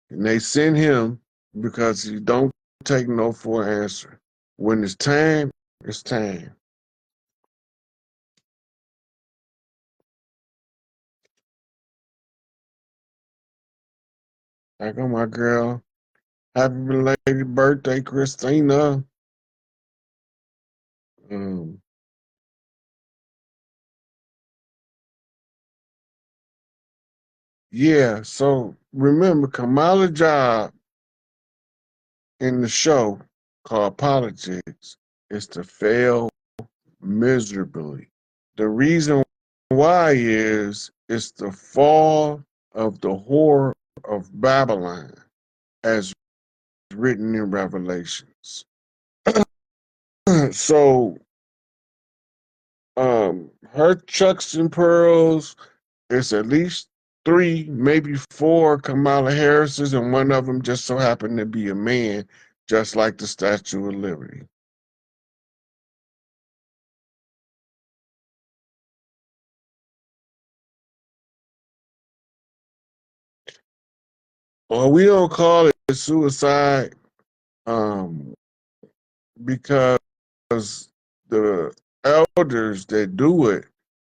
And they send him because he don't take no for an answer. When it's time, it's time. I got my girl. Happy belated birthday, Christina. Um, yeah, so remember Kamala Job in the show called Politics is to fail miserably. The reason why is it's the fall of the whore of Babylon as written in Revelations. So her chucks and pearls, it's at least three, maybe four Kamala Harris's, and one of them just so happened to be a man, just like the Statue of Liberty. Well, we don't call it suicide um, because the elders that do it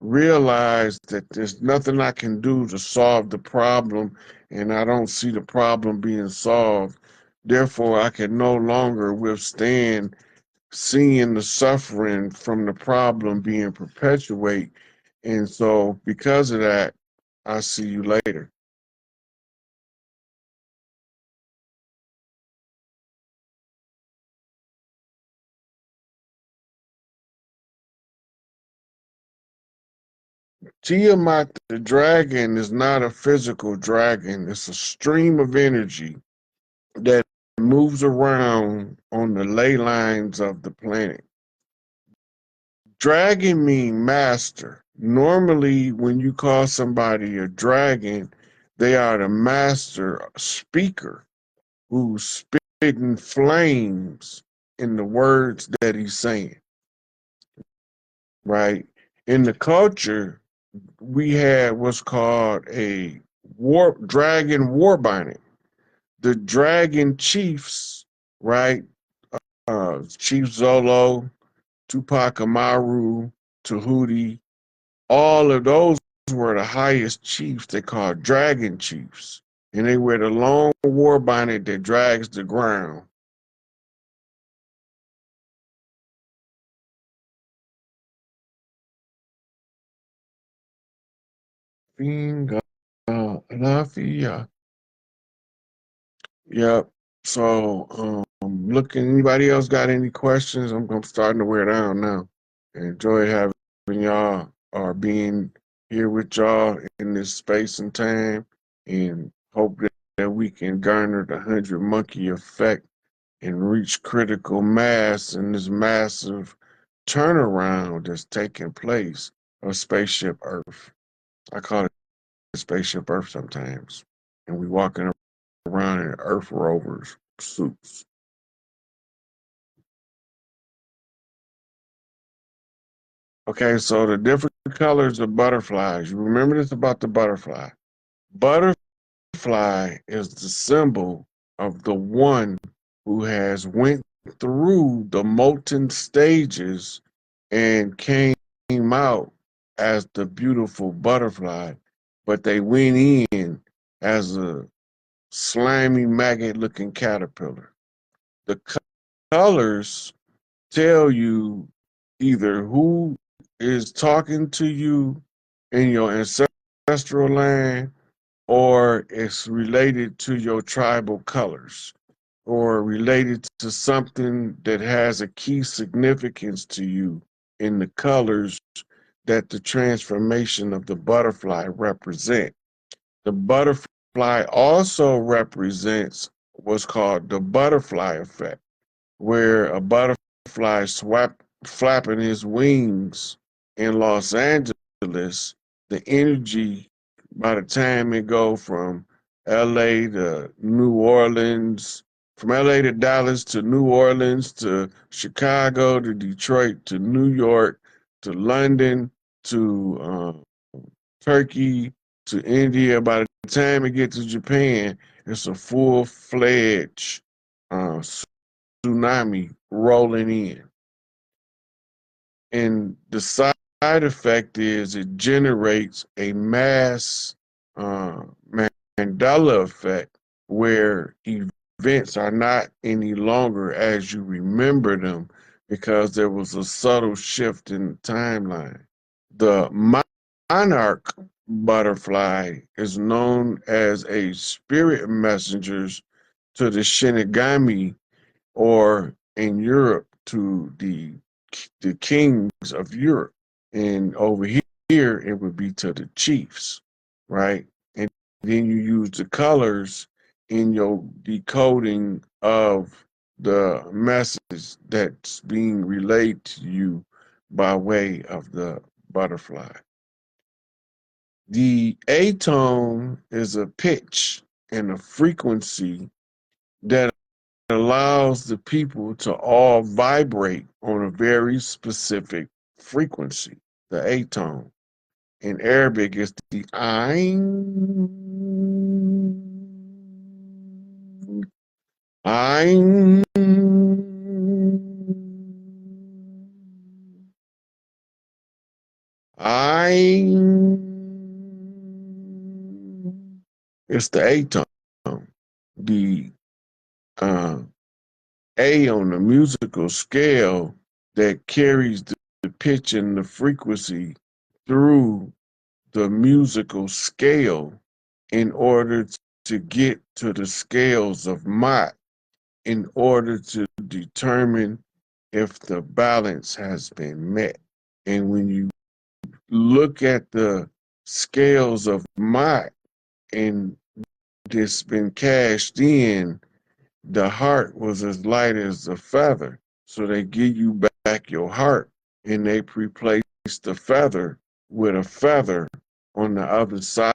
realize that there's nothing I can do to solve the problem, and I don't see the problem being solved. Therefore, I can no longer withstand seeing the suffering from the problem being perpetuate. And so, because of that, I'll see you later. Tiamat the dragon is not a physical dragon, it's a stream of energy that moves around on the ley lines of the planet. Dragon mean master. Normally, when you call somebody a dragon, they are the master speaker who's spitting flames in the words that he's saying, right? In the culture, we had what's called a dragon war bonnet. The dragon chiefs, right? Chief Zolo, Tupac Amaru, Tahuti, all of those were the highest chiefs they called dragon chiefs. And they wear the long war bonnet that drags the ground. Finga Lafia. Yep. So, looking, anybody else got any questions? I'm starting to wear down now. Enjoy having y'all or being here with y'all in this space and time, and hope that we can garner the 100 monkey effect and reach critical mass in this massive turnaround that's taking place of spaceship Earth. I call it spaceship Earth sometimes, and we walking around in Earth rovers suits. Okay, so the different colors of butterflies. You remember this about the butterfly. Butterfly is the symbol of the one who has went through the molten stages and came out as the beautiful butterfly, but they went in as a slimy maggot looking caterpillar. The colors tell you either who is talking to you in your ancestral line, or it's related to your tribal colors, or related to something that has a key significance to you in the colors that the transformation of the butterfly represent. The butterfly also represents what's called the butterfly effect, where a butterfly flapping his wings in Los Angeles, the energy by the time it go from LA to New Orleans, from LA to Dallas to New Orleans to Chicago to Detroit to New York to London to Turkey to India. By the time it gets to Japan, it's a full-fledged uh, tsunami rolling in. And the side effect is it generates a mass uh, Mandela effect where events are not any longer as you remember them because there was a subtle shift in the timeline. The monarch butterfly is known as a spirit messenger to the Shinigami, or in Europe to the kings of Europe. And over here it would be to the chiefs, right? And then you use the colors in your decoding of the message that's being relayed to you by way of the butterfly. The A tone is a pitch and a frequency that allows the people to all vibrate on a very specific frequency, the A tone. In Arabic, it's the Ain. It's the A tone. The uh, A on the musical scale that carries the pitch and the frequency through the musical scale in order to get to the scales of Mott in order to determine if the balance has been met. And when you look at the scales of Mott and it's been cashed in, the heart was as light as a feather. So they give you back your heart and they replace the feather with a feather on the other side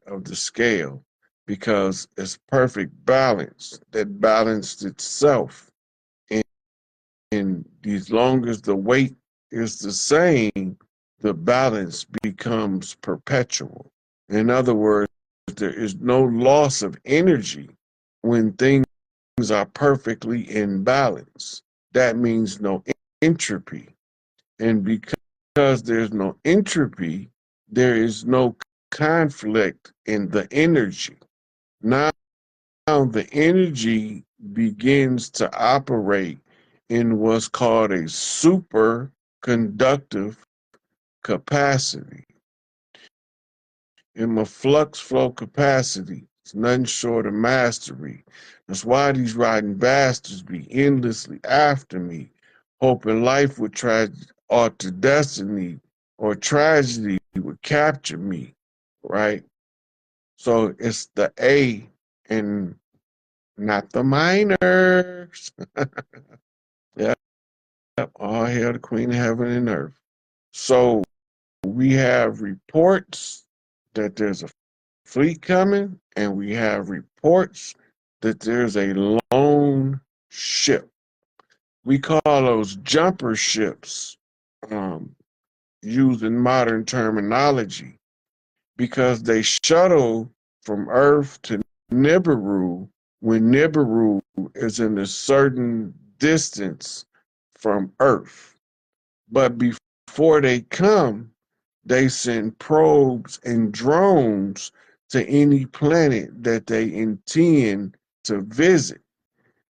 of the scale because it's perfect balance that balanced itself. And as long as the weight is the same, the balance becomes perpetual. In other words, there is no loss of energy when things are perfectly in balance. That means no entropy. And because there's no entropy, there is no conflict in the energy. Now the energy begins to operate in what's called a superconductive capacity. In my flux flow capacity, it's nothing short of mastery. That's why these riding bastards be endlessly after me, hoping life would try or to destiny or tragedy would capture me, right? So it's the A and not the minors. Yep, all hail the Queen of Heaven and Earth. So we have reports that there's a fleet coming, and we have reports that there's a lone ship. We call those jumper ships, using modern terminology, because they shuttle from Earth to Nibiru when Nibiru is in a certain distance from Earth. But before they come, they send probes and drones to any planet that they intend to visit.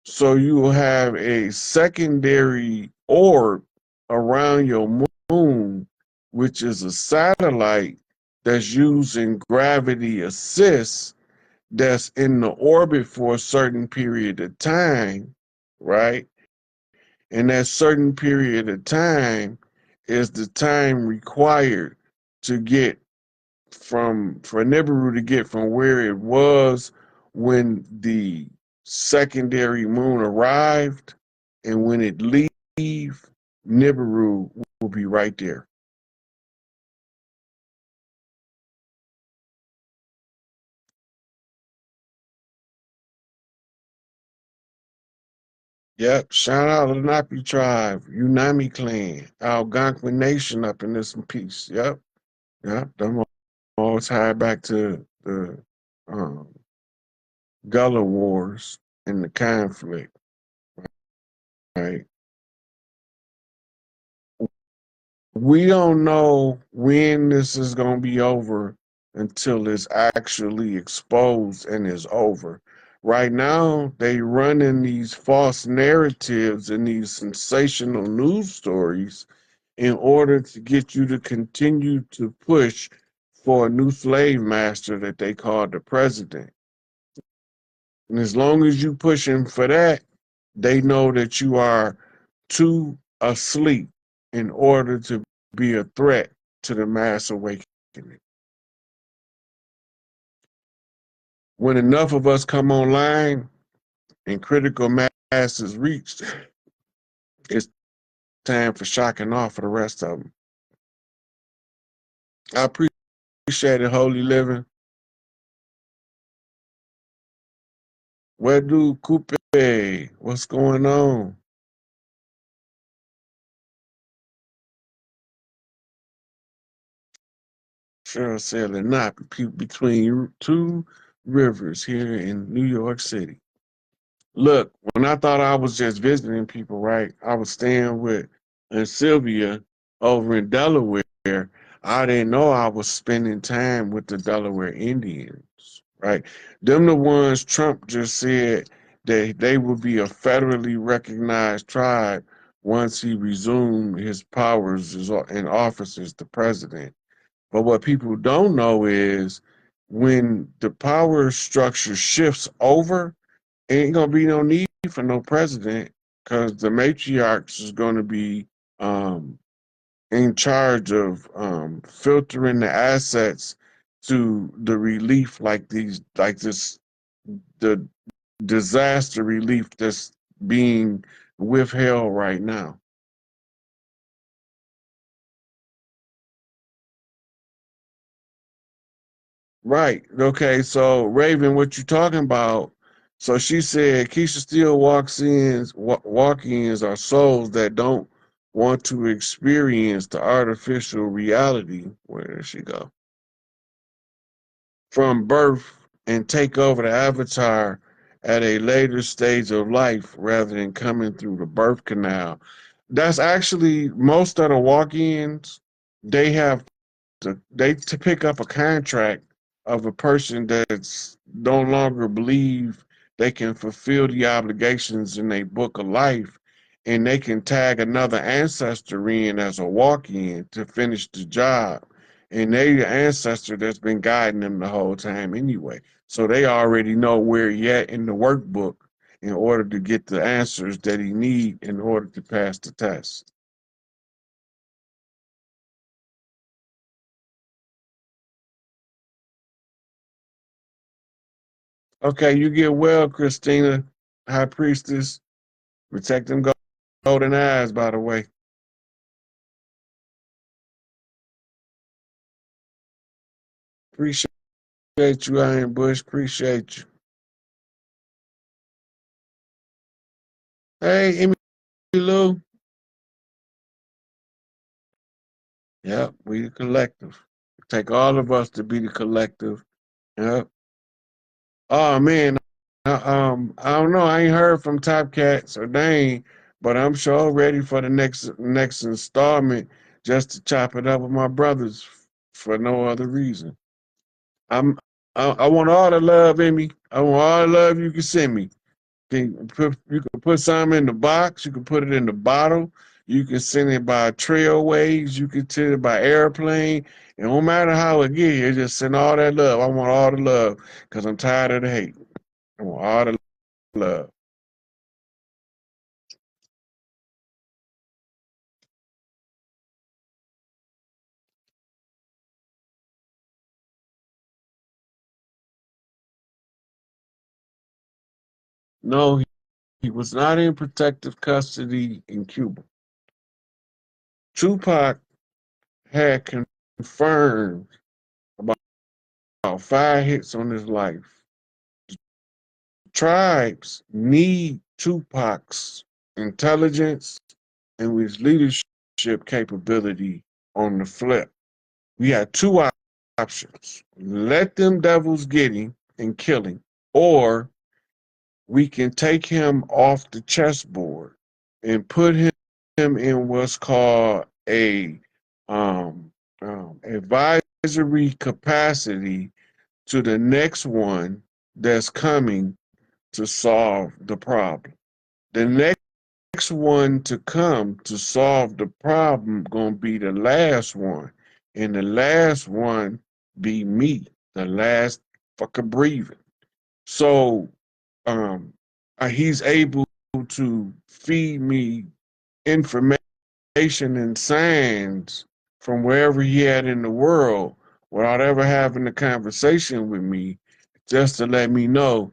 So you will have a secondary orb around your moon, which is a satellite that's using gravity assist that's in the orbit for a certain period of time, right? And that certain period of time is the time required to get for Nibiru to get from where it was when the secondary moon arrived, and when it leave, Nibiru will be right there. Yep, shout out to the Napi tribe, Unami clan, Algonquin Nation up in this piece. Yep, yep, them all tied back to the um, Gullah Wars and the conflict, right? We don't know when this is going to be over until it's actually exposed and is over. Right now, they running these false narratives and these sensational news stories in order to get you to continue to push for a new slave master that they call the president. And as long as you pushing for that, they know that you are too asleep in order to be a threat to the mass awakening. When enough of us come online and critical mass is reached, it's time for shocking off for the rest of them. I appreciate it, Holy Living. Where do Coupe? What's going on? Cheryl said, not between two rivers here in New York City. Look, when I thought I was just visiting people, right? I was staying with Sylvia over in Delaware. I didn't know I was spending time with the Delaware Indians, right? Them the ones Trump just said that they would be a federally recognized tribe once he resumed his powers in office as the president. But what people don't know is when the power structure shifts over, ain't gonna be no need for no president because the matriarchs is gonna be um, in charge of filtering the assets to the relief like this the disaster relief that's being withheld right now. Right. Okay. So Raven, what you talking about? So she said Keisha still walk-ins are souls that don't want to experience the artificial reality. Where did she go? From birth and take over the avatar at a later stage of life rather than coming through the birth canal. That's actually most of the walk-ins. They have to pick up a contract of a person that's no longer believe they can fulfill the obligations in a book of life, and they can tag another ancestor in as a walk-in to finish the job, and they the ancestor that's been guiding them the whole time anyway, so they already know where he at in the workbook in order to get the answers that he need in order to pass the test. Okay, you get well, Christina, High Priestess. Protect them golden eyes, by the way. Appreciate you, Iron Bush. Appreciate you. Hey, Emmy Lou. Yep, we the collective. Take all of us to be the collective. Yep. Oh man, I don't know. I ain't heard from Top Cats or Dane, but I'm sure ready for the next installment just to chop it up with my brothers for no other reason. I'm I want all the love in me. I want all the love you can send me. You can put some in the box. You can put it in the bottle. You can send it by trailways. You can send it by airplane. It don't matter how it get here. Just send all that love. I want all the love because I'm tired of the hate. I want all the love. No, he was not in protective custody in Cuba. Tupac had confirmed about 5 hits on his life. Tribes need Tupac's intelligence and with leadership capability on the flip. We had two options. Let them devils get him and kill him, or we can take him off the chessboard and put him in what's called a advisory capacity to the next one that's coming to solve the problem. The next one to come to solve the problem gonna be the last one, and the last one be me, the last fucker breathing. So he's able to feed me information and signs from wherever he had in the world without ever having a conversation with me, just to let me know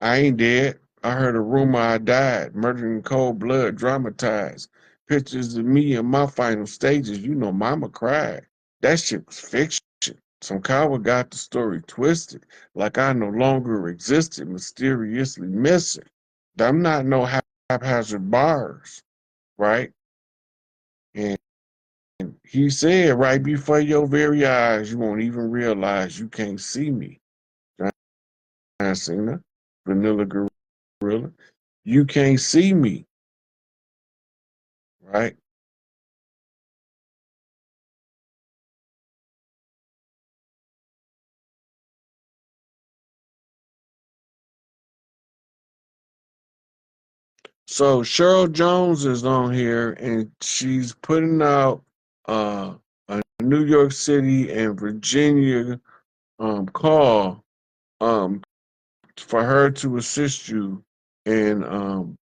I ain't dead. I heard a rumor I died, murdered in cold blood, dramatized. Pictures of me in my final stages. You know, mama cried. That shit was fiction. Some coward got the story twisted, like I no longer existed, mysteriously missing. I'm not no haphazard bars, right? And he said, right before your very eyes, you won't even realize you can't see me. John Cena, Vanilla Gorilla. You can't see me, right? So Cheryl Jones is on here, and she's putting out a New York City and Virginia call um, for her to assist you in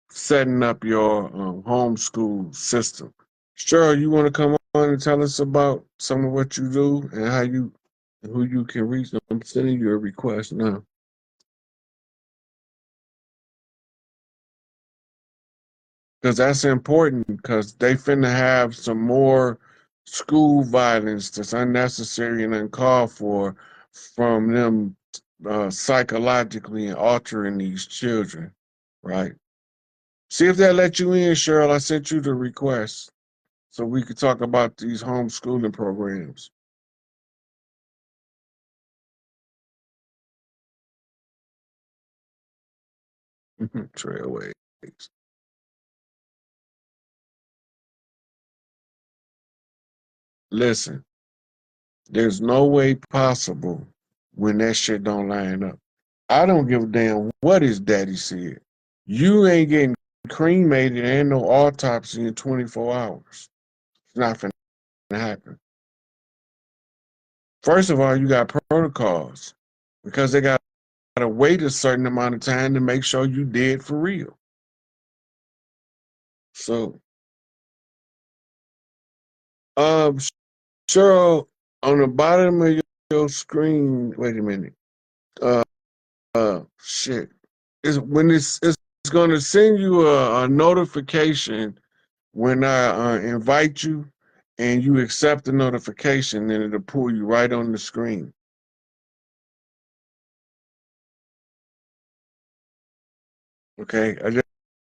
setting up your homeschool system. Cheryl, you want to come on and tell us about some of what you do and how you, who you can reach? I'm sending you a request now. Because that's important, because they finna have some more school violence that's unnecessary and uncalled for from them psychologically and altering these children, right? See if they let you in, Cheryl. I sent you the request so we could talk about these homeschooling programs. Trailways. Listen, there's no way possible when that shit don't line up. I don't give a damn what his daddy said. You ain't getting cremated and no autopsy in 24 hours. It's not finna happen. First of all, you got protocols because they got to wait a certain amount of time to make sure you dead for real. So, um, Cheryl, on the bottom of your screen, wait a minute. Uh, shit. It's when it's going to send you a notification when I invite you and you accept the notification, then it'll pull you right on the screen. Okay, I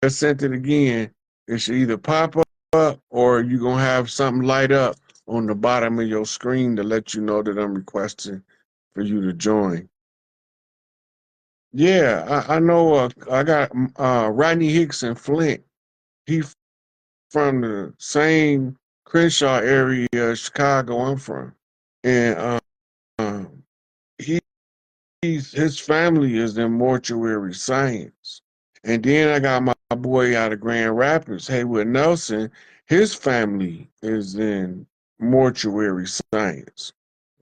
just sent it again. It should either pop up or you're going to have something light up on the bottom of your screen to let you know that I'm requesting for you to join. Yeah, I know. I got Rodney Hicks in Flint. He from the same Crenshaw area, Chicago I'm from. And he his family is in mortuary science. And then I got my boy out of Grand Rapids, Haywood Nelson. His family is in mortuary science,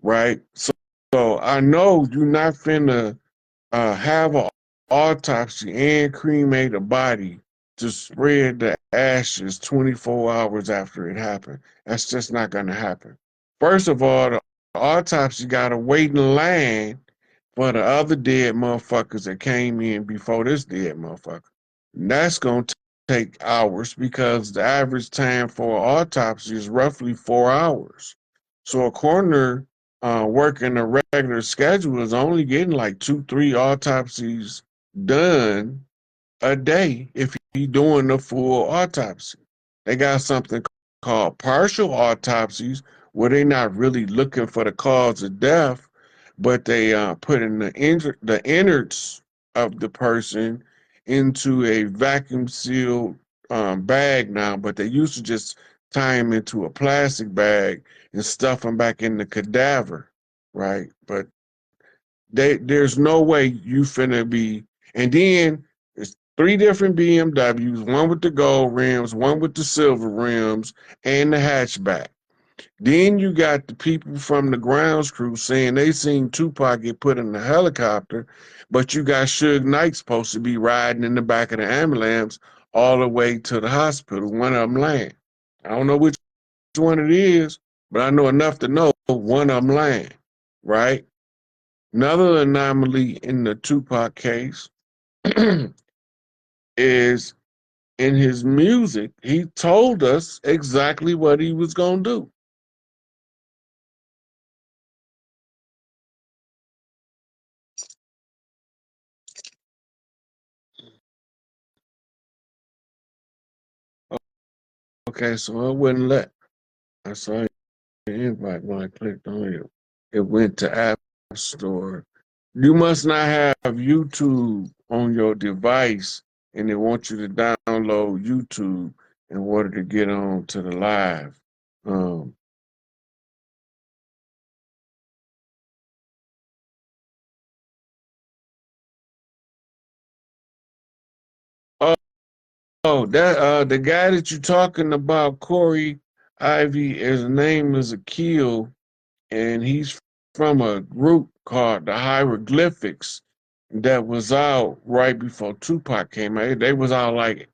right? So I know you're not finna have an autopsy and cremate a body to spread the ashes 24 hours after it happened. That's just not gonna happen. First of all, the autopsy gotta wait in line for the other dead motherfuckers that came in before this dead motherfucker. And that's going to take hours because the average time for an autopsy is roughly 4 hours. So a coroner working a regular schedule is only getting like 2, 3 autopsies done a day if he's doing the full autopsy. They got something called partial autopsies where they're not really looking for the cause of death, but they put in the innards of the person into a vacuum sealed bag now, but they used to just tie him into a plastic bag and stuff him back in the cadaver, right? But there's no way you finna be, and then it's three different BMWs, one with the gold rims, one with the silver rims, and the hatchback. Then you got the people from the grounds crew saying they seen Tupac get put in the helicopter, but you got Suge Knight supposed to be riding in the back of the ambulance all the way to the hospital. One of them lying. I don't know which one it is, but I know enough to know one of them lying, right? Another anomaly in the Tupac case is in his music, he told us exactly what he was going to do. Okay, so I wouldn't let. I saw your invite when I clicked on it. It went to App Store. You must not have YouTube on your device, and they want you to download YouTube in order to get on to the live. Um, oh, that the guy that you're talking about, Corey Ivy, his name is Akil, and he's from a group called the Hieroglyphics that was out right before Tupac came out. They was out like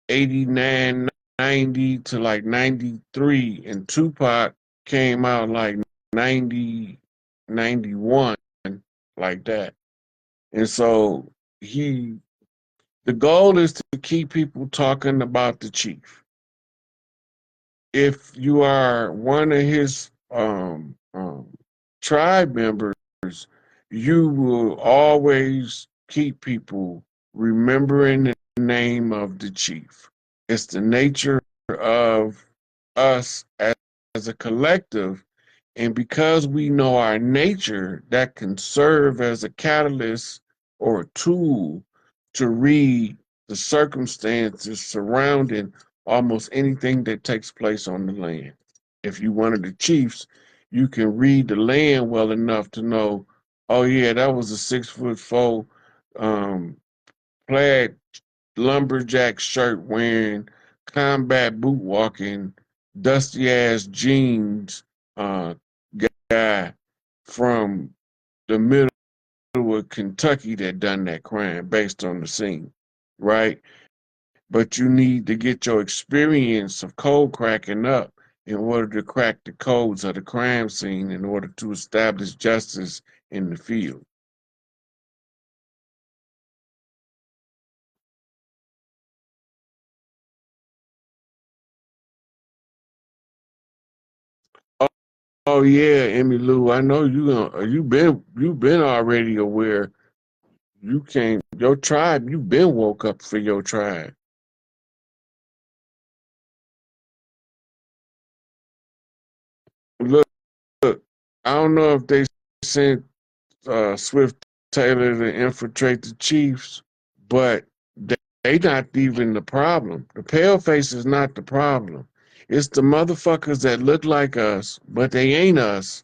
89, 90 to like 93, and Tupac came out like 90, 91, like that. And so the goal is to keep people talking about the chief. If you are one of his tribe members, you will always keep people remembering the name of the chief. It's the nature of us as a collective. And because we know our nature, that can serve as a catalyst or a tool to read the circumstances surrounding almost anything that takes place on the land. If you one of the chiefs, you can read the land well enough to know, oh yeah, that was a 6'4" um, plaid lumberjack shirt wearing, combat boot walking, dusty ass jeans uh, guy from the middle of Kentucky that done that crime based on the scene, right? But you need to get your experience of code cracking up in order to crack the codes of the crime scene in order to establish justice in the field. Oh yeah, Emmy Lou, I know you been already aware. You can't your tribe, you been woke up for your tribe. Look, I don't know if they sent Swift Taylor to infiltrate the Chiefs, but they not even the problem. The pale face is not the problem. It's the motherfuckers that look like us, but they ain't us,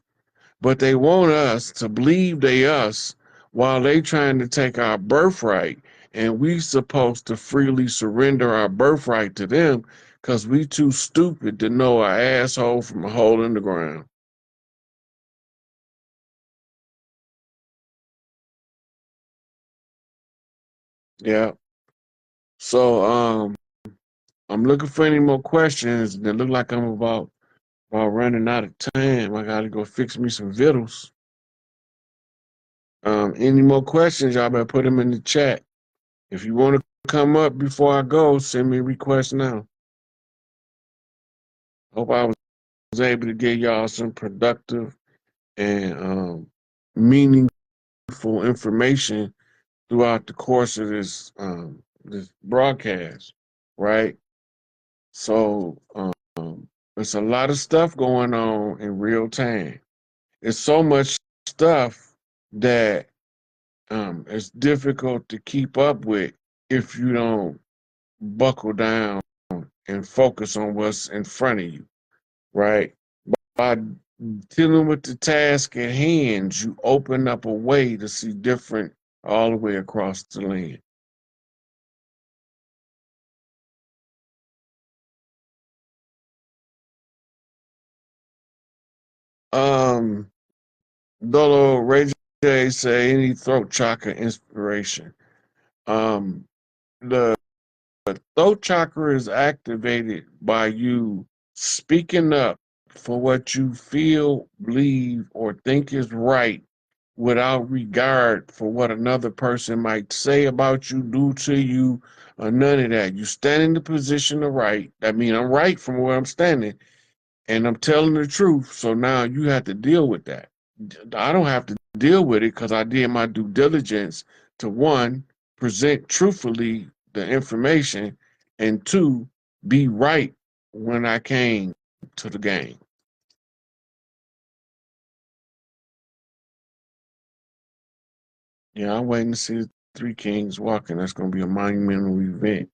but they want us to believe they us while they trying to take our birthright, and we supposed to freely surrender our birthright to them because we too stupid to know our asshole from a hole in the ground. Yeah. So I'm looking for any more questions. It look like I'm about running out of time. I gotta go fix me some vittles. Any more questions? Y'all better put them in the chat. If you want to come up before I go, send me a request now. Hope I was able to give y'all some productive and meaningful information throughout the course of this broadcast, right? So There's a lot of stuff going on in real time. It's so much stuff that it's difficult to keep up with if you don't buckle down and focus on what's in front of you, right? By dealing with the task at hand, you open up a way to see different all the way across the land. Um, Dolo Ray J say any throat chakra inspiration. Um, the throat chakra is activated by you speaking up for what you feel, believe, or think is right without regard for what another person might say about you, do to you, or none of that. You stand in the position of right. I mean, I'm right from where I'm standing, and I'm telling the truth. So now you have to deal with that. I don't have to deal with it because I did my due diligence to one, present truthfully the information, and two, be right when I came to the game. Yeah, I'm waiting to see the Three Kings walking. That's going to be a monumental event.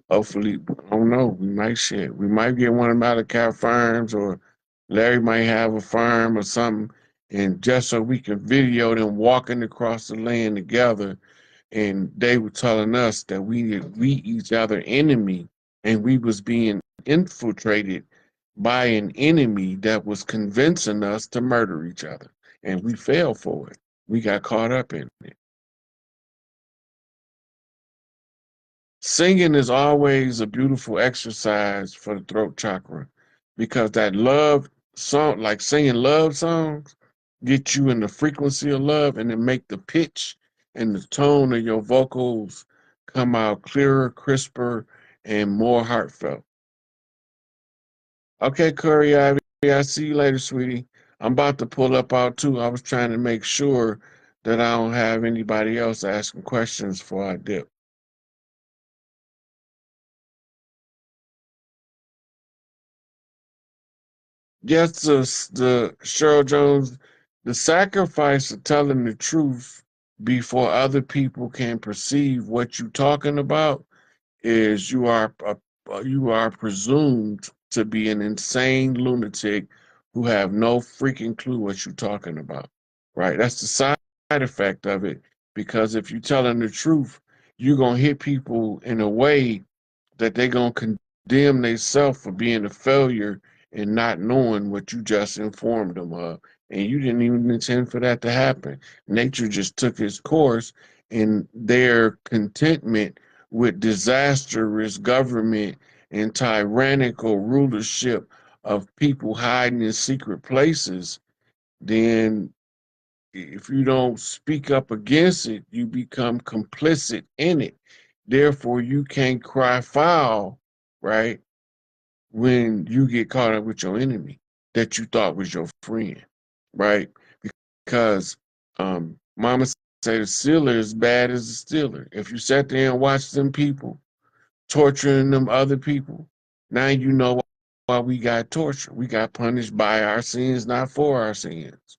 Hopefully, I don't know. We might shit. We might get one of them out of Cat Farms, or Larry might have a farm or something, and just so we can video them walking across the land together. And they were telling us that we each other enemy, and we was being infiltrated by an enemy that was convincing us to murder each other, and we fell for it. We got caught up in it. Singing is always a beautiful exercise for the throat chakra because that love song, like singing love songs, get you in the frequency of love and then make the pitch and the tone of your vocals come out clearer, crisper, and more heartfelt. Okay, Curry Ivy, I see you later, sweetie. I'm about to pull up out too. I was trying to make sure that I don't have anybody else asking questions before I dip. Yes, the Cheryl Jones, the sacrifice of telling the truth before other people can perceive what you're talking about is you are presumed to be an insane lunatic who have no freaking clue what you're talking about. Right? That's the side effect of it. Because if you're telling the truth, you're gonna hit people in a way that they're gonna condemn themselves for being a failure and not knowing what you just informed them of. And you didn't even intend for that to happen. Nature just took its course, and their contentment with disastrous government and tyrannical rulership of people hiding in secret places, then if you don't speak up against it, you become complicit in it. Therefore, you can't cry foul, right? When you get caught up with your enemy that you thought was your friend, right? Because Mama said the stealer is bad as the stealer. If you sat there and watched them people torturing them other people, now you know why we got tortured. We got punished by our sins, not for our sins.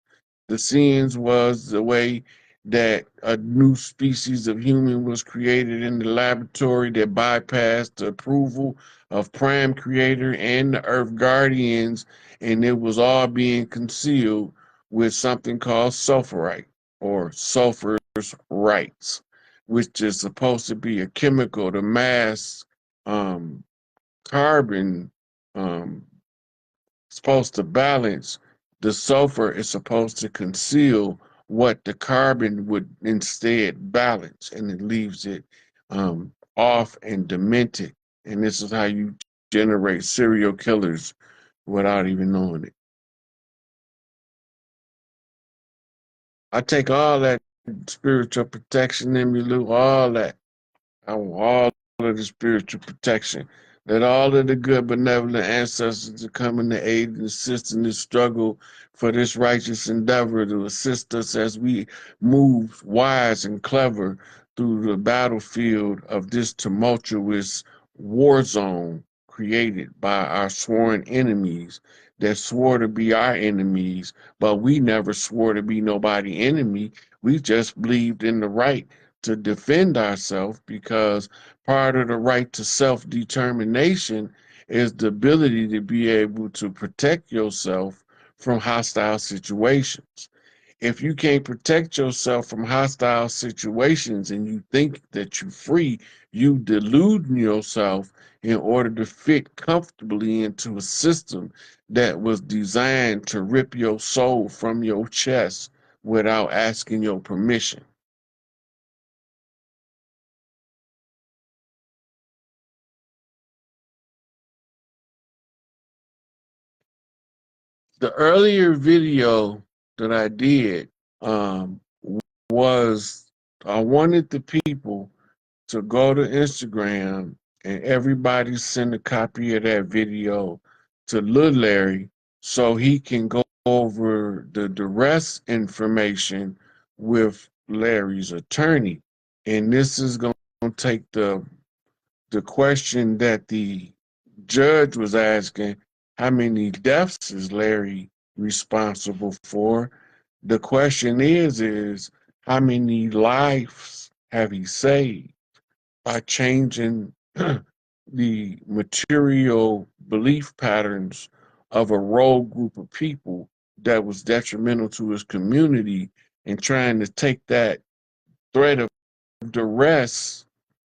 The sins was the way that a new species of human was created in the laboratory that bypassed the approval of Prime Creator and the Earth Guardians, and it was all being concealed with something called sulfurite or sulfur's rights, which is supposed to be a chemical to mask um, carbon, supposed to balance. The sulfur is supposed to conceal what the carbon would instead balance, and it leaves it off and demented. And this is how you generate serial killers without even knowing it. I take all that spiritual protection in me, Lou, all that. I want all of the spiritual protection. Let all of the good, benevolent ancestors to come in to aid and assist in this struggle for this righteous endeavor to assist us as we move wise and clever through the battlefield of this tumultuous war zone created by our sworn enemies that swore to be our enemies, but we never swore to be nobody enemy. We just believed in the right to defend ourselves, because part of the right to self-determination is the ability to be able to protect yourself from hostile situations. If you can't protect yourself from hostile situations and you think that you're free, you delude yourself in order to fit comfortably into a system that was designed to rip your soul from your chest without asking your permission. The earlier video that I did um, was I wanted the people to go to Instagram and everybody send a copy of that video to Lil Larry so he can go over the duress information with Larry's attorney. And this is going to take the question that the judge was asking: how many deaths is Larry responsible for? The question is how many lives have he saved by changing the material belief patterns of a rogue group of people that was detrimental to his community, and trying to take that threat of duress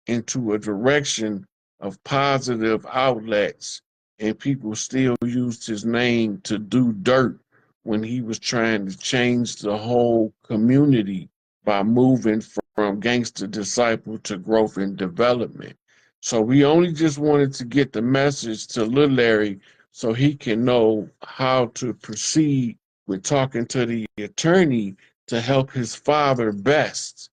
into a direction of positive outlets, and people still used his name to do dirt when he was trying to change the whole community by moving from gangster disciple to growth and development. So we only just wanted to get the message to Lil Larry so he can know how to proceed with talking to the attorney to help his father best.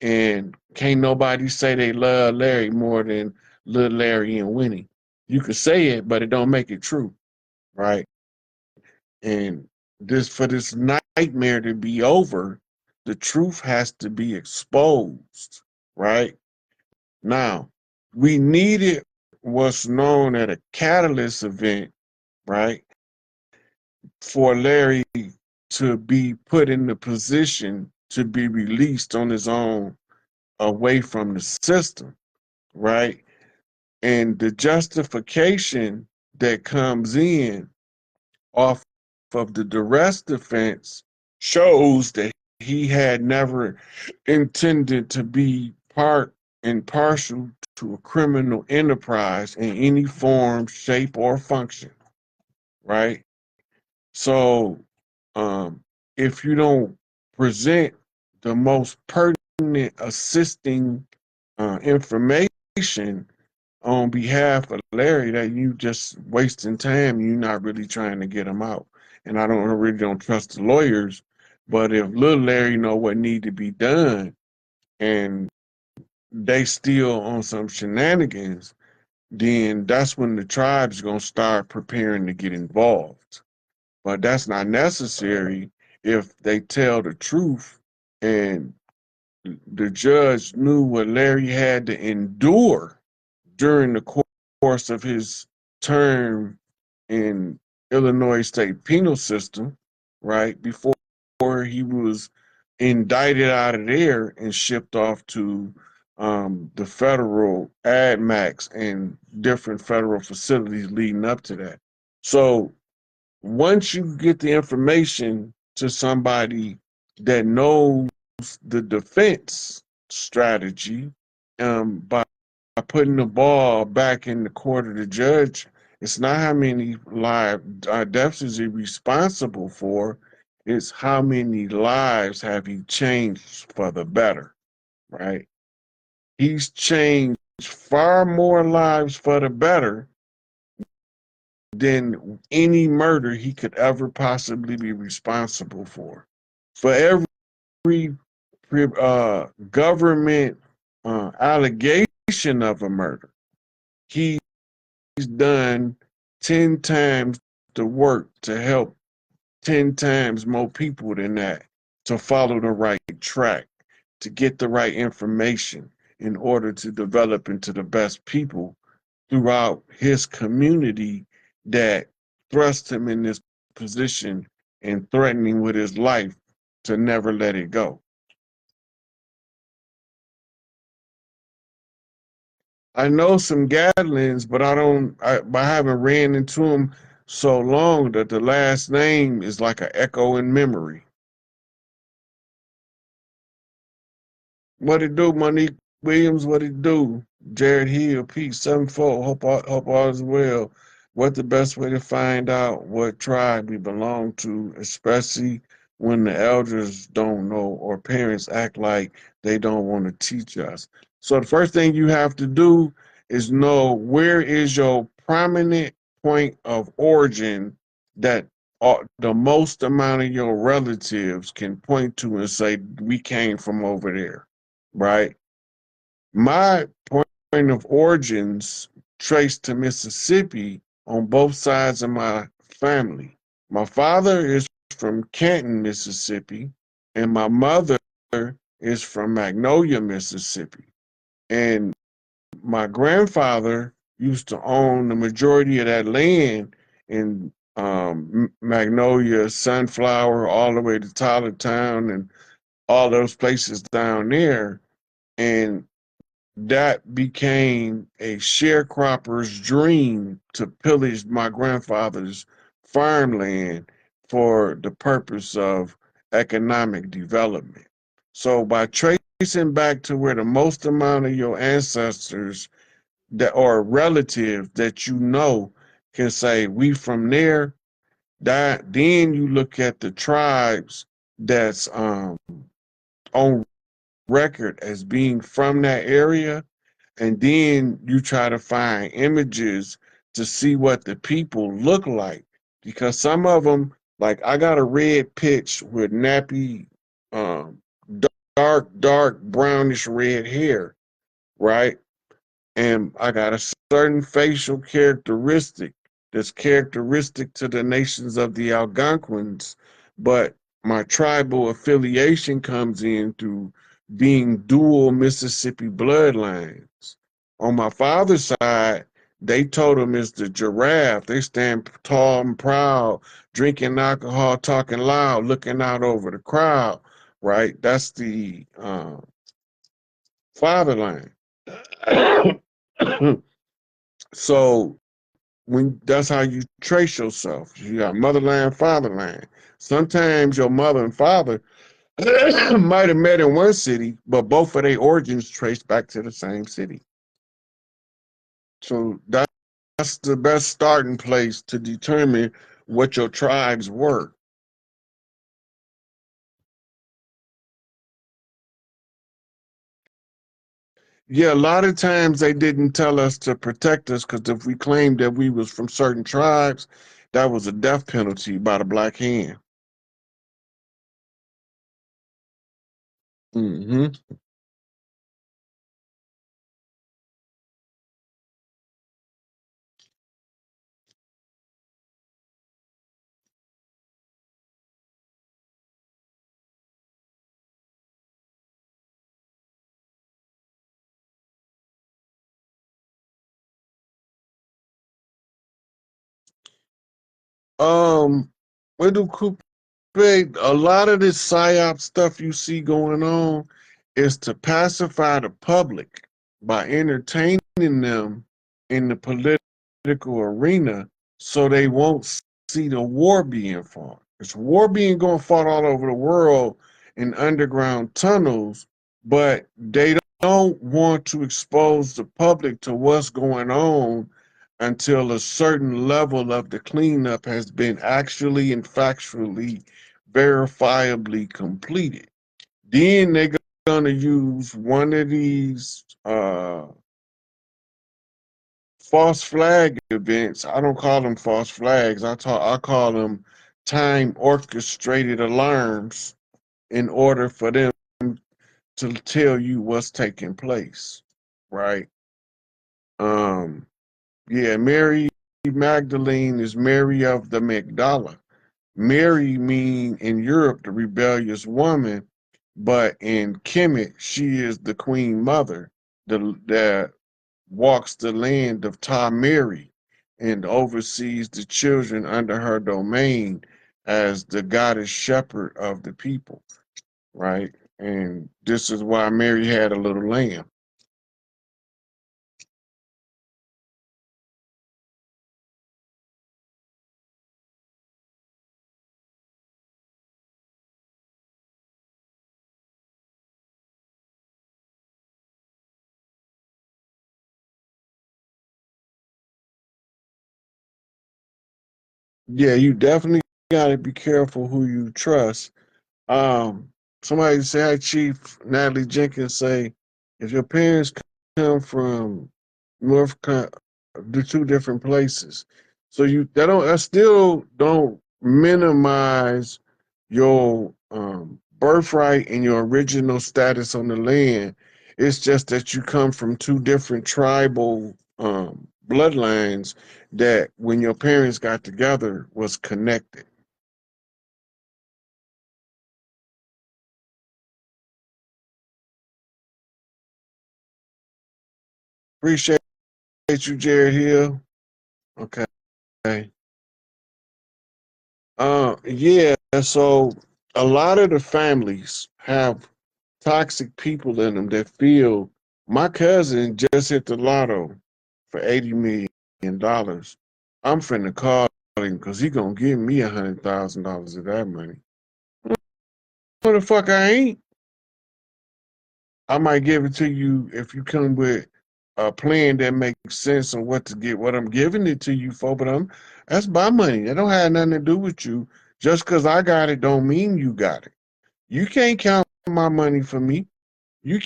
And can't nobody say they love Larry more than Lil Larry and Winnie. You could say it, but it don't make it true, right? And this, for this nightmare to be over, the truth has to be exposed, right? Now, we needed what's known as a catalyst event, right, for Larry to be put in the position to be released on his own away from the system, right? And the justification that comes in off of the duress defense shows that he had never intended to be part and partial to a criminal enterprise in any form, shape, or function, right? So if you don't present the most pertinent assisting information on behalf of Larry, that you just wasting time, you're not really trying to get him out. And I really don't trust the lawyers, but if little Larry know what need to be done and they still on some shenanigans, then that's when the tribe's gonna start preparing to get involved. But that's not necessary if they tell the truth, and the judge knew what Larry had to endure during the course of his term in Illinois state penal system, right, before he was indicted out of there and shipped off to the federal ad max and different federal facilities leading up to that. So once you get the information to somebody that knows the defense strategy, by putting the ball back in the court of the judge, it's not how many live deaths is he responsible for, it's how many lives have he changed for the better, right? He's changed far more lives for the better than any murder he could ever possibly be responsible for. For every government allegation of a murder, he's done 10 times the work to help 10 times more people than that to follow the right track, to get the right information in order to develop into the best people throughout his community that thrust him in this position and threatening with his life to never let it go. I know some Gadlins, but I haven't ran into them so long that the last name is like an echo in memory. What it do, Monique Williams? What it do? Jared Hill, Pete 74. Hope all is well. What the best way to find out what tribe we belong to, especially when the elders don't know or parents act like they don't want to teach us. So the first thing you have to do is know where is your prominent point of origin that the most amount of your relatives can point to and say, we came from over there, right? My point of origins traced to Mississippi on both sides of my family. My father is from Canton, Mississippi, and my mother is from Magnolia, Mississippi. And my grandfather used to own the majority of that land in Magnolia, Sunflower, all the way to Tylertown, and all those places down there. And that became a sharecropper's dream to pillage my grandfather's farmland for the purpose of economic development. So by tracing back to where the most amount of your ancestors that or relatives that you know can say we from there, that then you look at the tribes that's on record as being from that area, and then you try to find images to see what the people look like, because some of them, like I got a red pitch with nappy, um, dark brownish red hair, right? And I got a certain facial characteristic that's characteristic to the nations of the Algonquins, but my tribal affiliation comes in through being dual Mississippi bloodlines. On my father's side, they told him it's the giraffe. They stand tall and proud, drinking alcohol, talking loud, looking out over the crowd, right? That's the fatherland. So when that's how you trace yourself. You got motherland, fatherland. Sometimes your mother and father might have met in one city, but both of their origins trace back to the same city. So that's the best starting place to determine what your tribes were. Yeah, a lot of times they didn't tell us to protect us because if we claimed that we was from certain tribes, that was a death penalty by the Black Hand. Hmm. Um, where do Big, a lot of this psyop stuff you see going on is to pacify the public by entertaining them in the political arena so they won't see the war being fought. It's war being going fought all over the world in underground tunnels, but they don't want to expose the public to what's going on until a certain level of the cleanup has been actually and factually verifiably completed. Then they're gonna use one of these false flag events. I don't call them false flags. I call them time orchestrated alarms in order for them to tell you what's taking place, right? Um, yeah, Mary Magdalene is Mary of the Magdala. Mary mean in Europe the rebellious woman, but in Kemet she is the queen mother. The walks the land of Tamiri and oversees the children under her domain as the goddess shepherd of the people, right? And this is why Mary had a little lamb. Yeah, you definitely got to be careful who you trust. Um, Somebody say, "Hi, Chief Natalie Jenkins." Say, if your parents come from North, the two different places, so you that still don't minimize your birthright and your original status on the land. It's just that you come from two different tribal bloodlines that, when your parents got together, was connected. Appreciate you, Jared Hill. Okay. Yeah, so a lot of the families have toxic people in them that feel my cousin just hit the lotto for $80 million. I'm finna call him because he gonna give me $100,000 of that money. What the fuck I ain't? I might give it to you if you come with a plan that makes sense on what to get, what I'm giving it to you for, but that's my money. That don't have nothing to do with you. Just because I got it don't mean you got it. You can't count my money for me. You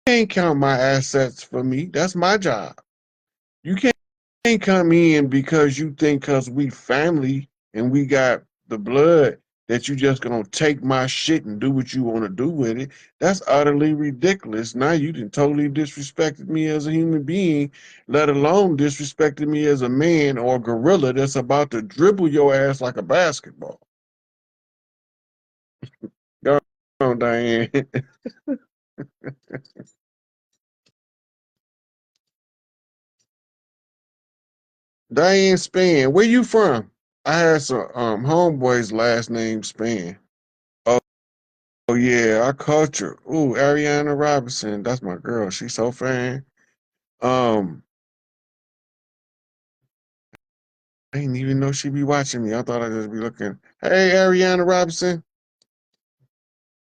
can't count my assets for me. That's my job. You can't come in because you think because we family and we got the blood that you just gonna take my shit and do what you want to do with it. That's utterly ridiculous. Now you done totally disrespected me as a human being, let alone disrespected me as a man or a gorilla that's about to dribble your ass like a basketball. Go on, Diane. Diane Span, where you from? I had some homeboys last name Span. Oh, oh yeah, our culture. Ooh, Ariana Robinson, that's my girl. She's so fine. Um, I didn't even know she'd be watching me. I thought I'd just be looking. Hey, Ariana Robinson,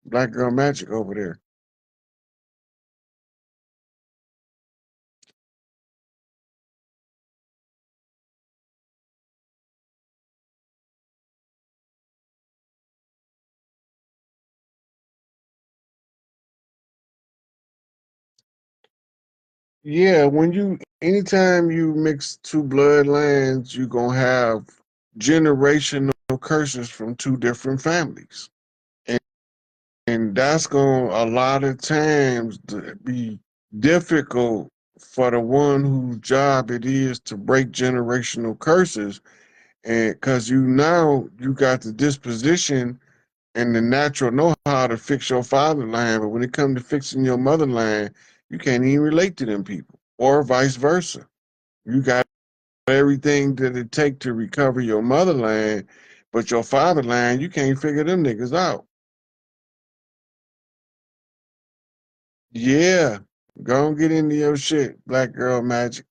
Black Girl Magic over there. Yeah, anytime you mix two bloodlines, you're gonna have generational curses from two different families. And that's going to a lot of times to be difficult for the one whose job it is to break generational curses. And because you got the disposition and the natural know-how to fix your fatherland, but when it comes to fixing your motherland, you can't even relate to them people, or vice versa. You got everything that it take to recover your motherland, but your fatherland, you can't figure them niggas out. Yeah, go and get into your shit, Black Girl Magic.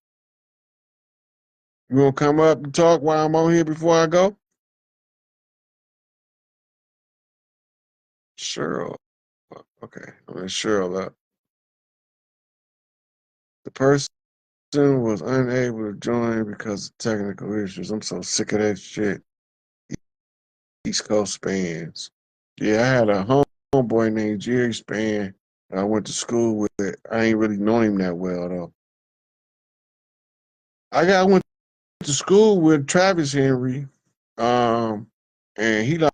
You gonna come up and talk while I'm on here before I go? Cheryl. Okay, I'm gonna Cheryl up. The person was unable to join because of technical issues. I'm so sick of that shit. East Coast spans. Yeah, I had a homeboy named Jerry Span I went to school with. I ain't really know him that well though. I went to school with Travis Henry, um, and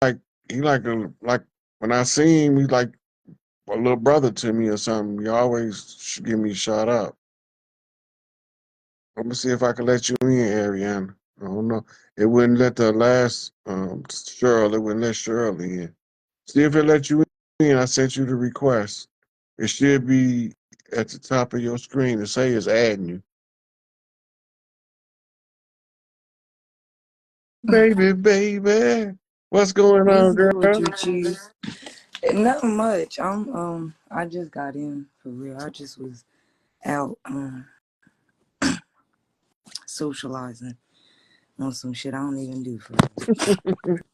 like he like when I see him, he's like a little brother to me or something. He always should give me a shout out. I'm gonna see if I can let you in, Ariana. I don't know. It wouldn't let the last Cheryl. It wouldn't let Cheryl in. See if it let you in. I sent you the request. It should be at the top of your screen to say it's adding you. Baby, baby. What's going on, What's good with girl? you, Chief? Not much. I just got in for real. I just was out socializing on some shit I don't even do for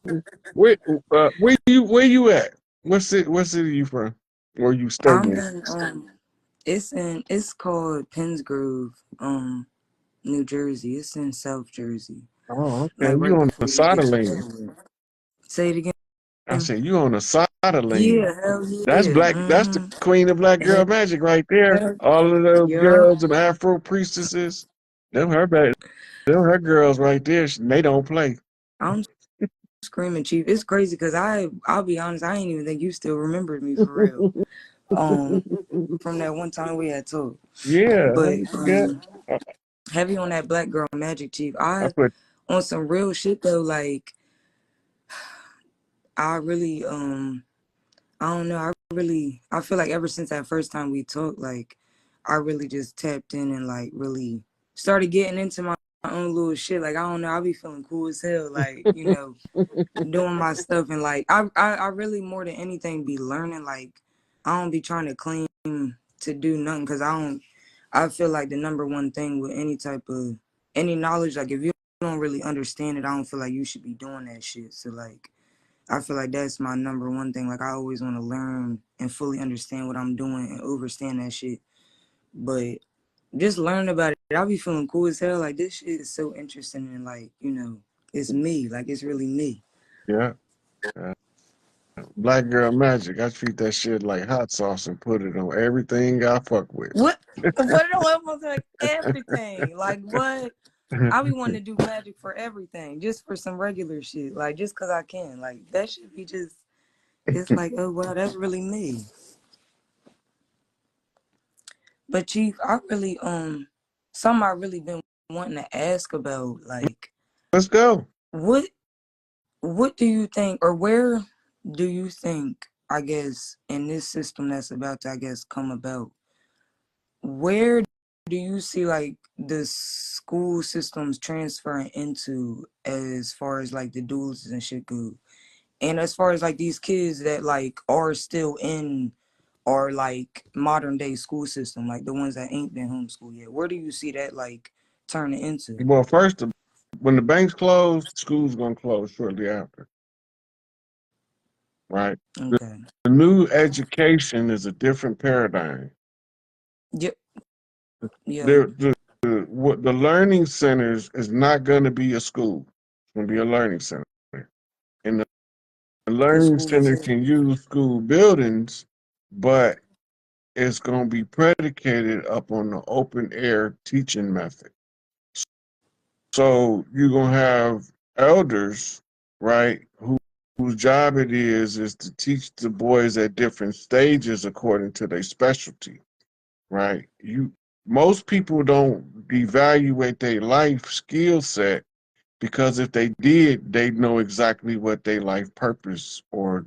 real. Where you at? What city you from? Where you stay I'm in? in it's called Pennsgrove, New Jersey. It's in South Jersey. Oh, okay. Like You right on the before you side get of to land. Delaware. Say it again. I said you on the side of land. Yeah, hell That's yeah. black. That's the queen of black girl Hell, magic right there. hell All of those yeah. girls and Afro priestesses. Them her back. Them her girls right there. They don't play. I'm screaming, Chief. It's crazy because I'll be honest, I ain't even think you still remembered me for real. From that one time we had talked. Yeah, how But you forget? I, heavy on that black girl magic, Chief. I put. On some real shit though, like I really I don't know, I feel like ever since that first time we talked, like I really just tapped in and like really started getting into my own little shit. Like I don't know, I be feeling cool as hell, like, doing my stuff and like I really more than anything be learning. Like I don't be trying to claim to do nothing because I feel like the number one thing with any type of any knowledge, like if you don't really understand it, I don't feel like you should be doing that shit. So like I feel like that's my number one thing. Like I always want to learn and fully understand what I'm doing and understand that shit. But just learn about it. I be feeling cool as hell. Like this shit is so interesting and like, it's me. Like it's really me. Yeah. uh, Black girl magic. I treat that shit like hot sauce and put it on everything I fuck with. What? What do I want like everything? Like what? I be wanting to do magic for everything, just for some regular shit, like just cause I can. Like that should be just. It's like, oh wow, that's really me. But Chief, I really something I really been wanting to ask about, like Let's go. what what do you think, or where do you think, I guess, in this system that's about to, I guess, come about, where do you see like the school systems transferring into as far as like the duels and shit go? And as far as like these kids that like are still in or like modern day school system, like the ones that ain't been homeschooled yet, where do you see that like turning into? Well, first, when the banks close, school's gonna close shortly after, right? The, Okay. the new education is a different paradigm. Yep. Yeah. The learning centers is not going to be a school. It's going to be a learning center, and the Cause learning school is center here. can use school buildings, but it's going to be predicated upon the open air teaching method. So you're going to have elders, right, whose job it is to teach the boys at different stages according to their specialty, right? Most people don't evaluate their life skill set because if they did, they'd know exactly what their life purpose or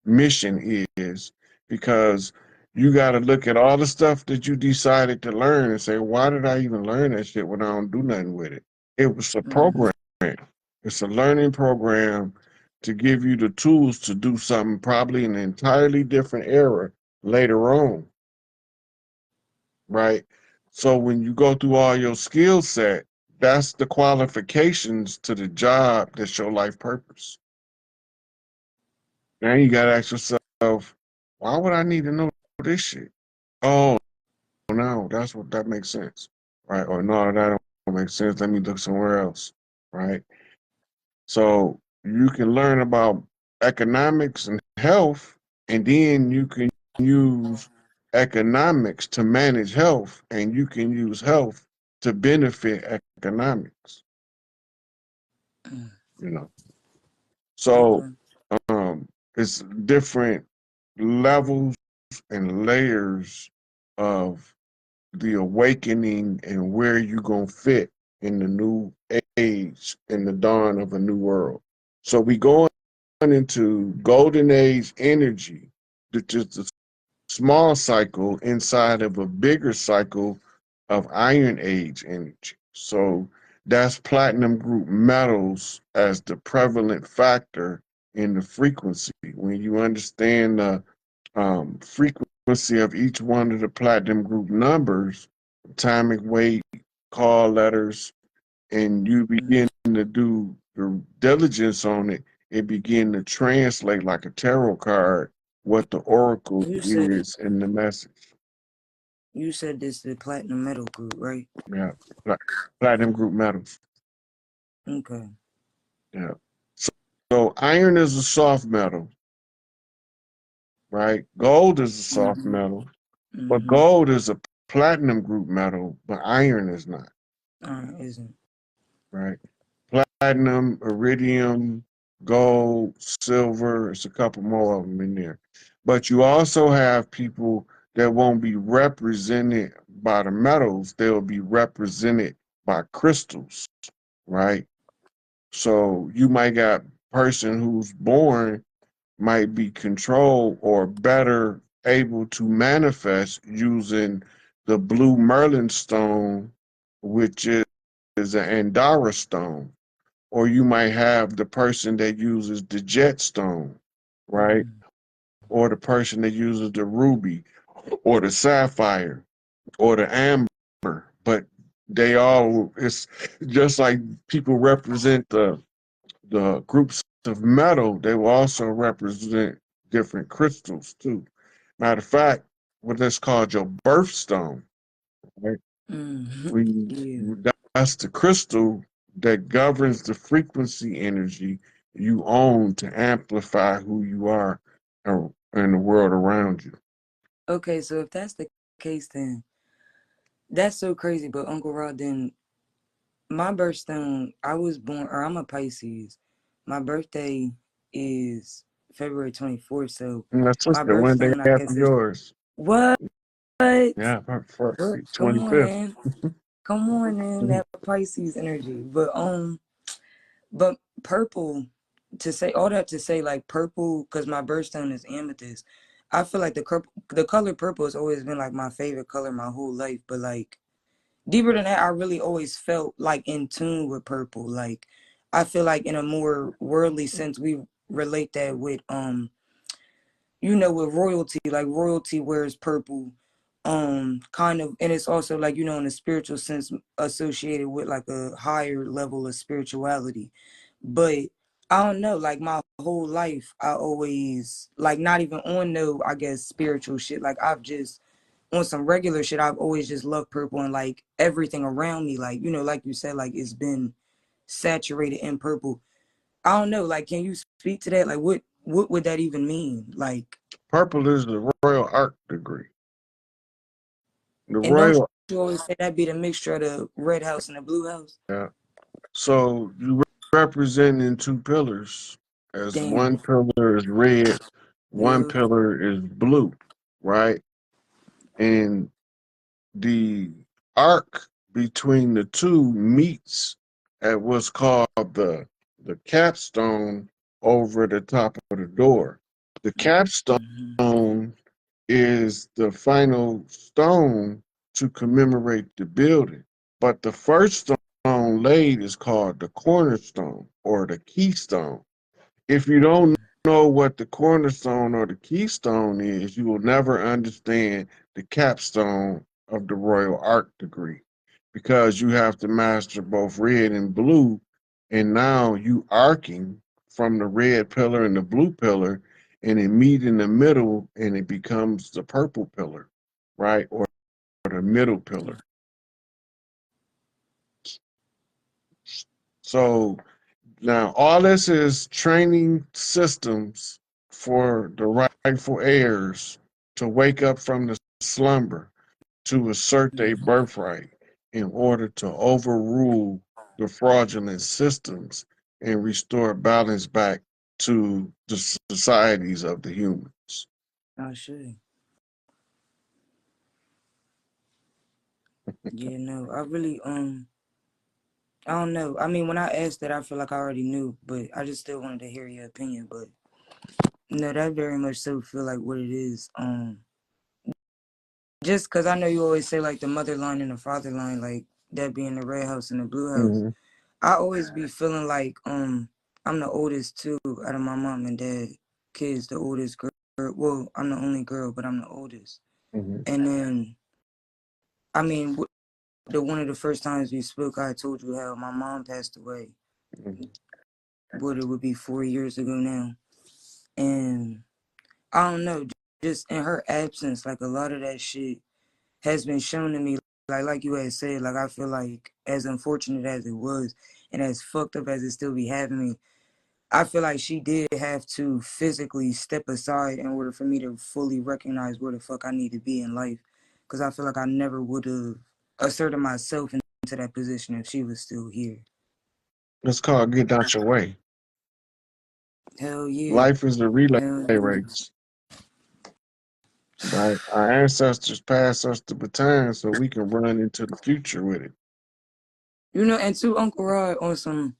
mission is. Because you got to look at all the stuff that you decided to learn and say, why did I even learn that shit when I don't do nothing with it? It was a Mm-hmm. program. It's a learning program to give you the tools to do something probably in an entirely different era later on, right? So when you go through all your skill set, that's the qualifications to the job that's your life purpose. Now you gotta ask yourself, why would I need to know this shit? Oh no, that makes sense. Right? Or no, that don't make sense. Let me look somewhere else. Right? So you can learn about economics and health, and then you can use economics to manage health, and you can use health to benefit economics. You know, so Okay. it's different levels and layers of the awakening and where you gonna fit in the new age, in the dawn of a new world. So we going into golden age energy, which is the small cycle inside of a bigger cycle of Iron Age energy. So that's platinum group metals as the prevalent factor in the frequency. When you understand the frequency of each one of the platinum group numbers, atomic weight, call letters, and you begin to do the diligence on it, it begin to translate like a tarot card what the oracle You said is in the message. this the platinum metal group, right? Yeah, platinum group metals. Okay. Yeah. So iron is a soft metal, right? Gold is a soft Mm-hmm. metal, but Mm-hmm. gold is a platinum group metal, but iron is not, Isn't. right? Platinum, iridium, gold, silver. It's a couple more of them in there. But you also have people that won't be represented by the metals, they'll be represented by crystals, right? So you might got person who's born might be controlled or better able to manifest using the blue Merlin stone, which is an Andara stone. Or you might have the person that uses the jet stone, right? Mm-hmm. Or the person that uses the ruby or the sapphire or the amber. But they all, it's just like people represent the groups of metal, they will also represent different crystals too. Matter of fact, what that's called your birthstone, right? Mm-hmm. We Yeah. that's the crystal that governs the frequency energy you own to amplify who you are in the world around you. Okay, so if that's the case, then that's so crazy. But Uncle Rod, then my birthstone, I was born, or I'm a Pisces. My birthday is February 24th. So And my my sister, one day birthstone, I after guess, is yours. what? Yeah, for Come on, 25th. man. Come on, man. That Pisces energy. But purple, to say all that to say, like purple, because my birthstone is amethyst. I feel like the color purple has always been like my favorite color my whole life. But like deeper than that, I really always felt like in tune with purple. Like I feel like in a more worldly sense, we relate that with with royalty. Like royalty wears purple. Kind of, and it's also like, in a spiritual sense associated with like a higher level of spirituality. But I don't know, like my whole life, I always, like, not even on no, I guess, spiritual shit. Like I've just, on some regular shit, I've always just loved purple, and like everything around me, like, like you said, like it's been saturated in purple. I don't know, like, can you speak to that? Like what would that even mean? Like, Purple is the royal art degree. The and don't royal, you always say that be the mixture of the red house and the blue house? yeah. So you representing two pillars, as one Damn. pillar is red, one Yeah. pillar is blue, right? And the arc between the two meets at what's called the capstone over the top of the door. The Mm-hmm. capstone is the final stone to commemorate the building. But the first stone laid is called the cornerstone or the keystone. If you don't know what the cornerstone or the keystone is, you will never understand the capstone of the royal art degree because you have to master both red and blue. And now you arcing from the red pillar and the blue pillar, and it meet in the middle and it becomes the purple pillar, right? Or the middle pillar. So now, all this is training systems for the rightful heirs to wake up from the slumber to assert their Mm-hmm. birthright in order to overrule the fraudulent systems and restore balance back to the societies of the humans. I should. Yeah, no, I really, I don't know. I mean, when I asked that, I feel like I already knew, but I just still wanted to hear your opinion. But no, that very much so feel like what it is. just because I know you always say like the mother line and the father line, like that being the red house and the blue house. Mm-hmm. I always be feeling like I'm the oldest too out of my mom and dad kids, the oldest girl. Well, I'm the only girl, but I'm the oldest. Mm-hmm. And then, I mean, one of the first times we spoke, I told you how my mom passed away. Mm-hmm. What, it would be 4 years ago now. And I don't know, just in her absence, like a lot of that shit has been shown to me. Like you had said, like I feel like as unfortunate as it was and as fucked up as it still be having me, I feel like she did have to physically step aside in order for me to fully recognize where the fuck I need to be in life. Because I feel like I never would have asserted myself into that position if she was still here. It's called getting out your way. Hell yeah. Life is a relay Hell yeah. race, right? Our ancestors passed us the baton so we can run into the future with it. You know, and to Uncle Rod on some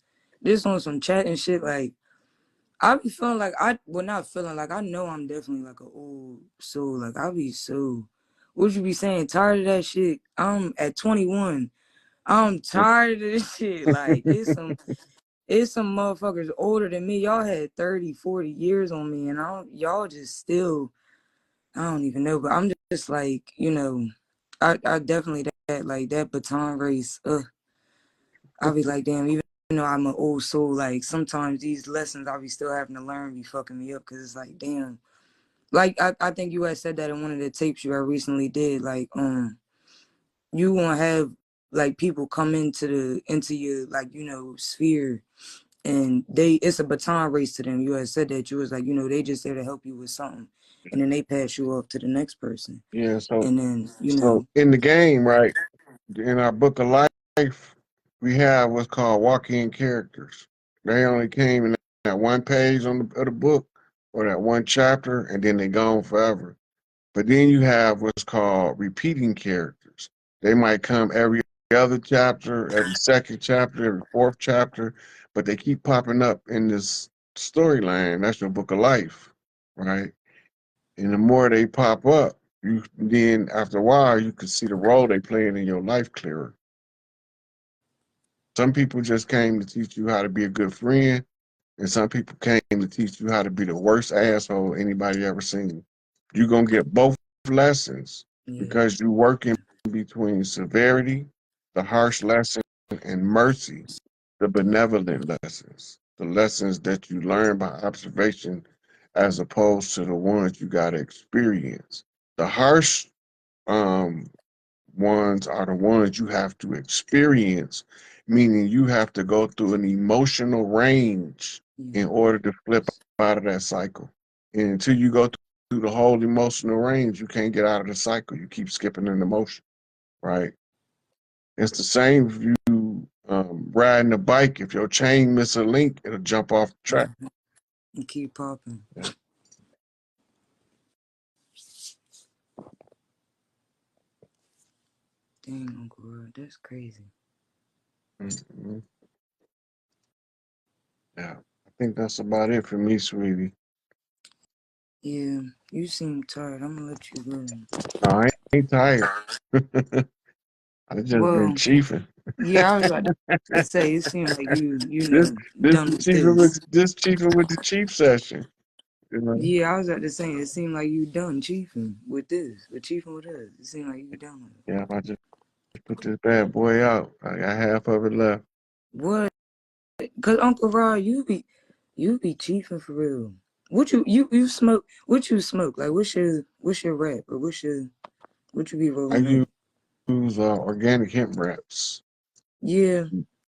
chat and shit, like, I be feeling like not feeling like I know I'm definitely like an old soul. Like I be so, what you be saying, tired of that shit. I'm at 21. I'm tired of this shit. Like it's some motherfuckers older than me. Y'all had 30, 40 years on me, and y'all just still, I don't even know. But I'm just like, you know, I definitely that baton race. I be like, damn, even though I'm an old soul, like sometimes these lessons I be still having to learn be fucking me up because it's like, damn. Like I think you had said that in one of the tapes you had recently did. Like, you won't have like people come into your like, you know, sphere, and it's a baton race to them. You had said that you was like, you know, they just there to help you with something, and then they pass you off to the next person, Yeah, and then you so know, in the game, right, in our book of life, we have what's called walk-in characters. They only came in that one page of the book or that one chapter, and then they gone forever. But then you have what's called repeating characters. They might come every other chapter, every second chapter, every fourth chapter, but they keep popping up in this storyline. That's your book of life, right? And the more they pop up, you then after a while you can see the role they playing in your life clearer. Some people just came to teach you how to be a good friend, and some people came to teach you how to be the worst asshole anybody ever seen. You're gonna get both lessons yeah, because you work in between severity, the harsh lesson, and mercy, the benevolent lessons, the lessons that you learn by observation as opposed to the ones you gotta experience. The harsh um, ones are the ones you have to experience, meaning you have to go through an emotional range in yeah, order to flip out of that cycle. And until you go through the whole emotional range, you can't get out of the cycle. You keep skipping an emotion, right? It's the same if you riding a bike. If your chain miss a link, it'll jump off the track. mm-hmm. And keep popping. Yeah. Dang, Uncle Rod, that's crazy. Mm-hmm. Yeah. I think that's about it for me, sweetie. Yeah, you seem tired. I'm gonna let you go. No, I ain't tired. I just been Well, chiefing. yeah, I was about to say, it seemed like you this know, this done the with chiefing with this. the chief session. You know? Yeah, I was about to say, it seemed like you done chiefing with this, with chiefing with us. It seemed like you done with it. Yeah, I just put this bad boy out. I got half of it left. What? Cause Uncle Rod, you be chiefing for real. What you smoke? What you smoke? Like, what's your rap or what you be I rolling up? use organic hemp wraps. Yeah.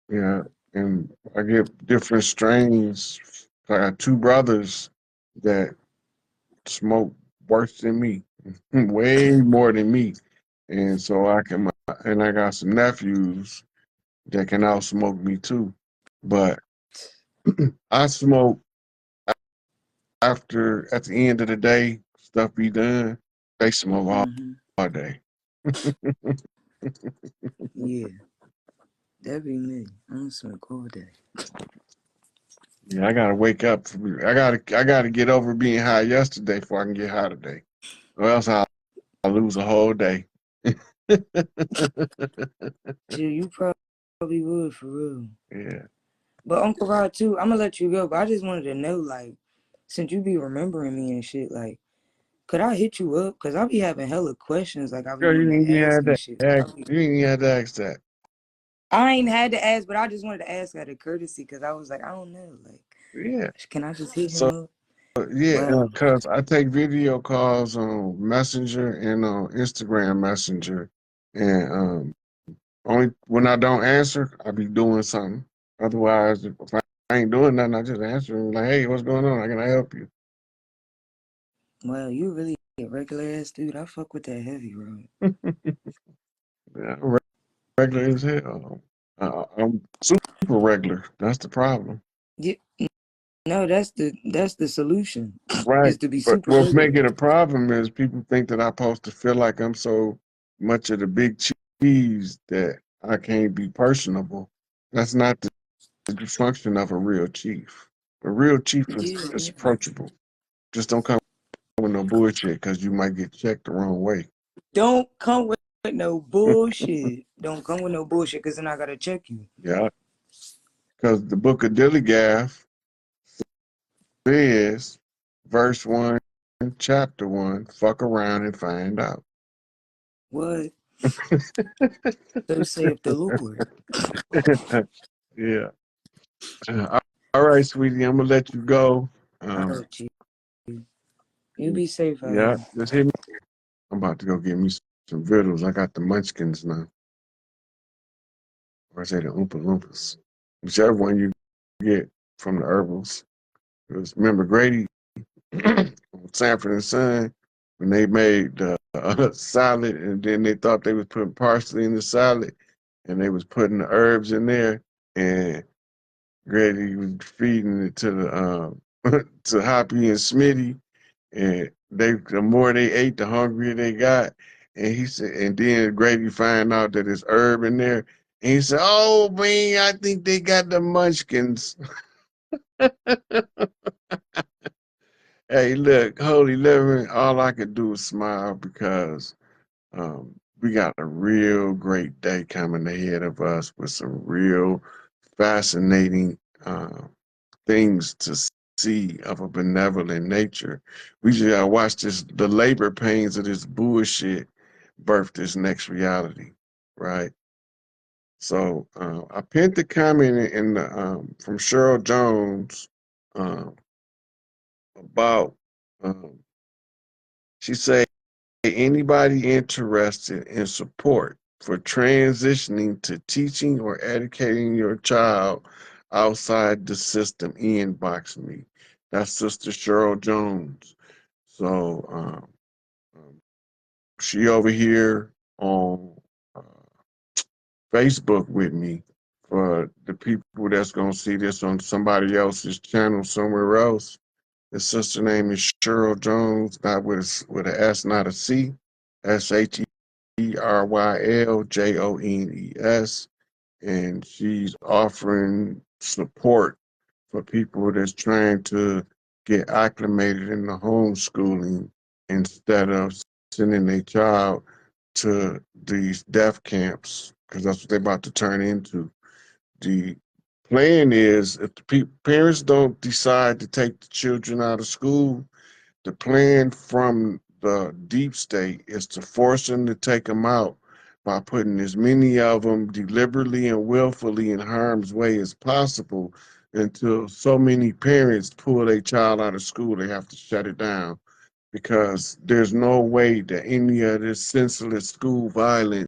Yeah, and I get different strains. I got two brothers that smoke worse than me, way more than me, and so and I got some nephews that can out smoke me too. But I smoke at the end of the day, stuff be done. They smoke Mm-hmm. all day. Yeah. That be me. I don't smoke all day. Yeah, I gotta wake up. I gotta get over being high yesterday before I can get high today. Or else I'll lose lose a whole day. Shit, you probably would for real. Yeah. But Uncle Rod too, I'm gonna let you go. But I just wanted to know, like, since you be remembering me and shit, like, could I hit you up? Cause I be having hella questions, like I be Girl, you wanting ain't to even ask had and to shit. ask. You ain't even had to ask that. I ain't had to ask, but I just wanted to ask out of courtesy, cause I was like, I don't know, like, Yeah. can I just hit him So up? yeah, Well, because I take video calls on Messenger and on Instagram Messenger, and only when I don't answer, I be doing something. Otherwise, if I ain't doing nothing, I just answer and like, hey, what's going on? How can I help you? well, you really a regular ass dude. I fuck with that heavy, bro. Yeah, I'm regular as hell. I'm super regular. That's the problem. Yeah, no, that's the solution. Right. Is to be But super what make regular. it a problem is people think that I'm supposed to feel like I'm so much of the big cheese that I can't be personable. That's not the function of a real chief. A real chief Yeah, is yeah. approachable. Just don't come with no bullshit because you might get checked the wrong way. Don't come with no bullshit. Don't come with no bullshit, cause then I gotta check you. Yeah. Because the book of Dilligath says, verse 1, chapter 1, fuck around and find out. What? So saith the Lord. Yeah. Uh, all right, sweetie, I'm gonna let you go. All Um, right, you be safe out yeah, here. just hit me. I'm about to go get me some vittles. I got the munchkins now. Or I say the Oompa Loompas. Whichever one you get from the herbals. Because remember Grady on Sanford and Son, when they made the salad and then they thought they was putting parsley in the salad and they was putting the herbs in there and Grady was feeding it to the to Hoppy and Smitty, and the more they ate, the hungrier they got. And he said, and then Grady find out that it's herb in there, and he said, "Oh man, I think they got the munchkins." Hey, look, Holy Living, all I could do was smile because we got a real great day coming ahead of us with some real fascinating things to see of a benevolent nature. We just gotta watch the labor pains of this bullshit birth this next reality, right? So I pinned the comment in the from Cheryl Jones um, about she said anybody interested in support for transitioning to teaching or educating your child outside the system, inbox me. That's Sister Cheryl Jones. So she over here on uh, Facebook with me for the people that's gonna see this on somebody else's channel somewhere else. The sister name is Cheryl Jones, not with a S, not a C. SHERYLJONES, and she's offering support for people that's trying to get acclimated in the homeschooling instead of sending a child to these death camps, because that's what they're about to turn into. The plan is if the parents don't decide to take the children out of school, the plan from the deep state is to force them to take them out by putting as many of them deliberately and willfully in harm's way as possible until so many parents pull their child out of school, they have to shut it down because there's no way that any of this senseless school violence